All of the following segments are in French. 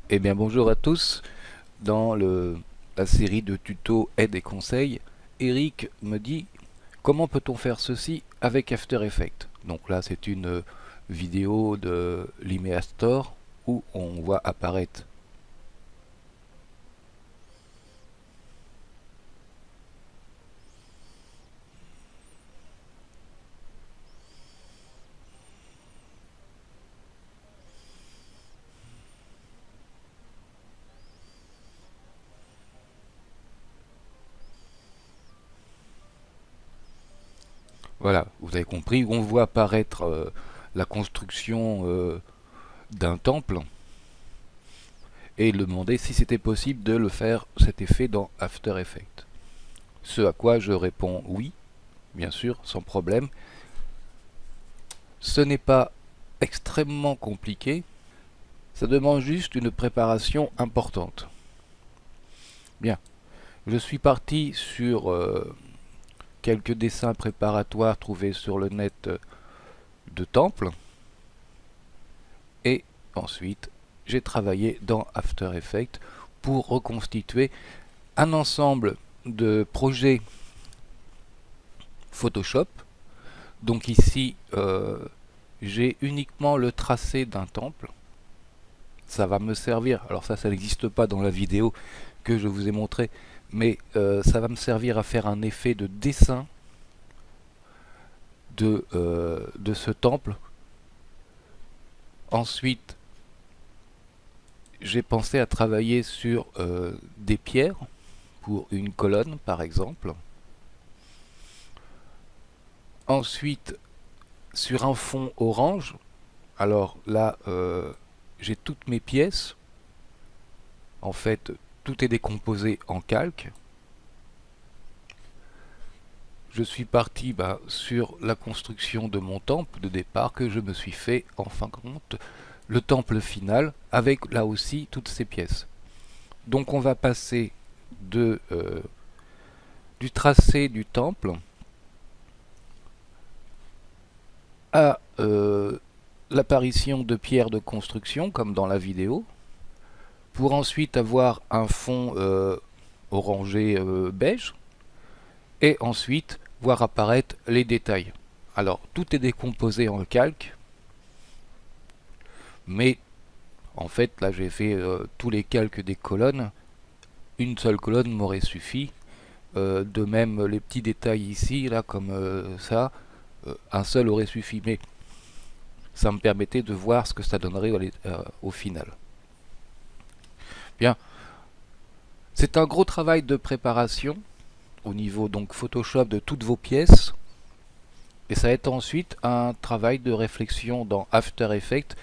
Eh bien bonjour à tous. Dans la série de tutos aide et conseils, Eric me dit comment peut-on faire ceci avec After Effects. Donc là c'est une vidéo de Lumea Store où on voit apparaître. Voilà, vous avez compris, où on voit apparaître la construction d'un temple et il demandait si c'était possible de le faire cet effet dans After Effects. Ce à quoi je réponds oui, bien sûr, sans problème. Ce n'est pas extrêmement compliqué, ça demande juste une préparation importante. Bien, je suis parti sur quelques dessins préparatoires trouvés sur le net de temple et ensuite j'ai travaillé dans After Effects pour reconstituer un ensemble de projets Photoshop. Donc ici j'ai uniquement le tracé d'un temple. Ça va me servir, alors ça n'existe pas dans la vidéo que je vous ai montré, mais ça va me servir à faire un effet de dessin de ce temple. Ensuite, j'ai pensé à travailler sur des pierres pour une colonne par exemple. Ensuite, sur un fond orange, alors là j'ai toutes mes pièces. En fait, tout est décomposé en calque. Je suis parti sur la construction de mon temple de départ que je me suis fait en fin de compte le temple final avec là aussi toutes ces pièces. Donc on va passer du tracé du temple à l'apparition de pierres de construction comme dans la vidéo pour ensuite avoir un fond orangé beige et ensuite voir apparaître les détails. Alors tout est décomposé en calque, mais en fait là j'ai fait tous les calques des colonnes. Une seule colonne m'aurait suffi. De même les petits détails ici, là comme ça, un seul aurait suffi. Mais ça me permettait de voir ce que ça donnerait au final. Bien, c'est un gros travail de préparation au niveau donc Photoshop de toutes vos pièces. Et ça va être ensuite un travail de réflexion dans After Effects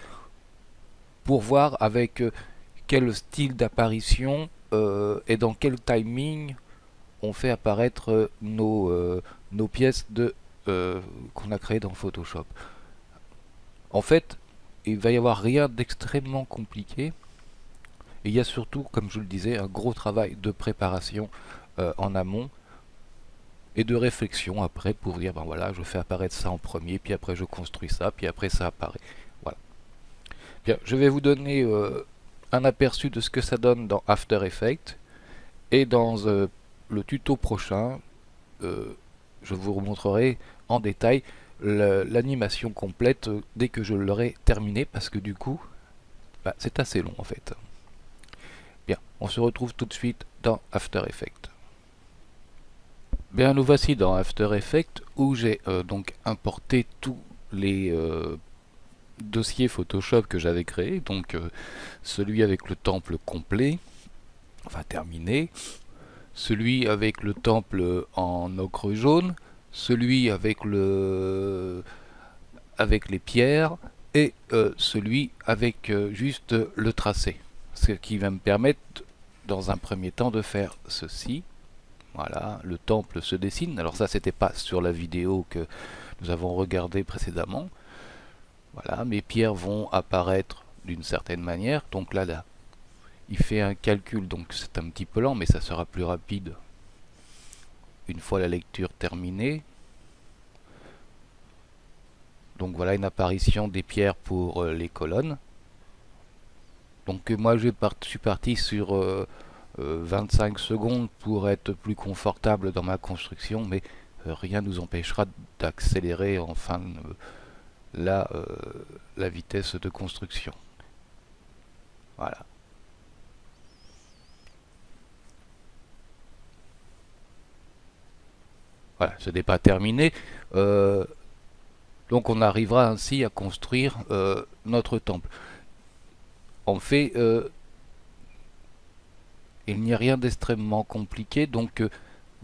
pour voir avec quel style d'apparition et dans quel timing on fait apparaître nos pièces qu'on a créées dans Photoshop. En fait, il va y avoir rien d'extrêmement compliqué. Et il y a surtout, comme je le disais, un gros travail de préparation en amont et de réflexion après pour dire ben voilà, je fais apparaître ça en premier, puis après je construis ça, puis après ça apparaît. Voilà. Bien, je vais vous donner un aperçu de ce que ça donne dans After Effects et dans le tuto prochain, je vous montrerai en détail l'animation complète dès que je l'aurai terminé parce que du coup, c'est assez long en fait. Bien, on se retrouve tout de suite dans After Effects. Bien, nous voici dans After Effects où j'ai donc importé tous les dossiers Photoshop que j'avais créés. Donc celui avec le temple complet, enfin terminé, celui avec le temple en ocre jaune, celui avec les pierres et celui avec juste le tracé. Ce qui va me permettre dans un premier temps de faire ceci. Voilà, le temple se dessine. Alors ça, c'était pas sur la vidéo que nous avons regardée précédemment. Voilà, mes pierres vont apparaître d'une certaine manière. Donc là, il fait un calcul, donc c'est un petit peu lent, mais ça sera plus rapide une fois la lecture terminée. Donc voilà une apparition des pierres pour les colonnes. Donc moi je suis parti sur 25 secondes pour être plus confortable dans ma construction, mais rien ne nous empêchera d'accélérer enfin la, euh, la vitesse de construction. Voilà. Voilà, ce n'est pas terminé. Euh, donc on arrivera ainsi à construire notre temple. En fait, il n'y a rien d'extrêmement compliqué, donc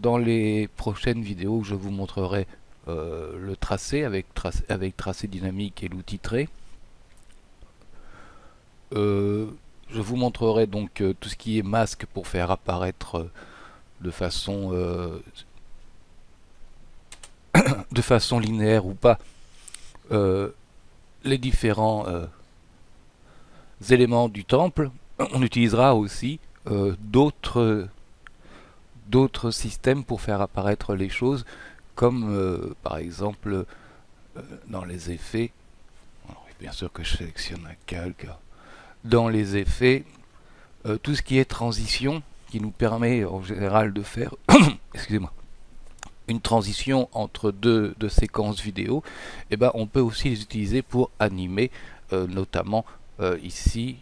dans les prochaines vidéos, je vous montrerai le tracé avec tracé dynamique et l'outil trait. Je vous montrerai donc tout ce qui est masque pour faire apparaître de façon linéaire ou pas euh, les différents éléments du temple. On utilisera aussi d'autres systèmes pour faire apparaître les choses, comme par exemple dans les effets. Alors, bien sûr que je sélectionne un calque. Dans les effets, tout ce qui est transition, qui nous permet en général de faire excusez-moi, une transition entre deux séquences vidéo, et ben on peut aussi les utiliser pour animer notamment ici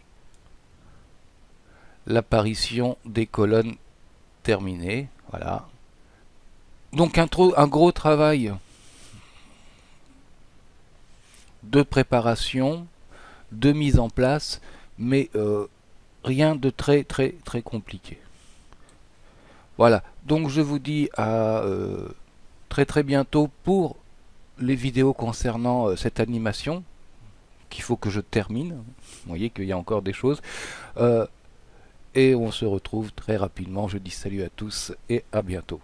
l'apparition des colonnes terminées. Voilà. Donc un gros travail de préparation, de mise en place, mais rien de très compliqué. Voilà, donc je vous dis à très bientôt pour les vidéos concernant cette animation qu'il faut que je termine. Vous voyez qu'il y a encore des choses. Et on se retrouve très rapidement. Je dis salut à tous et à bientôt.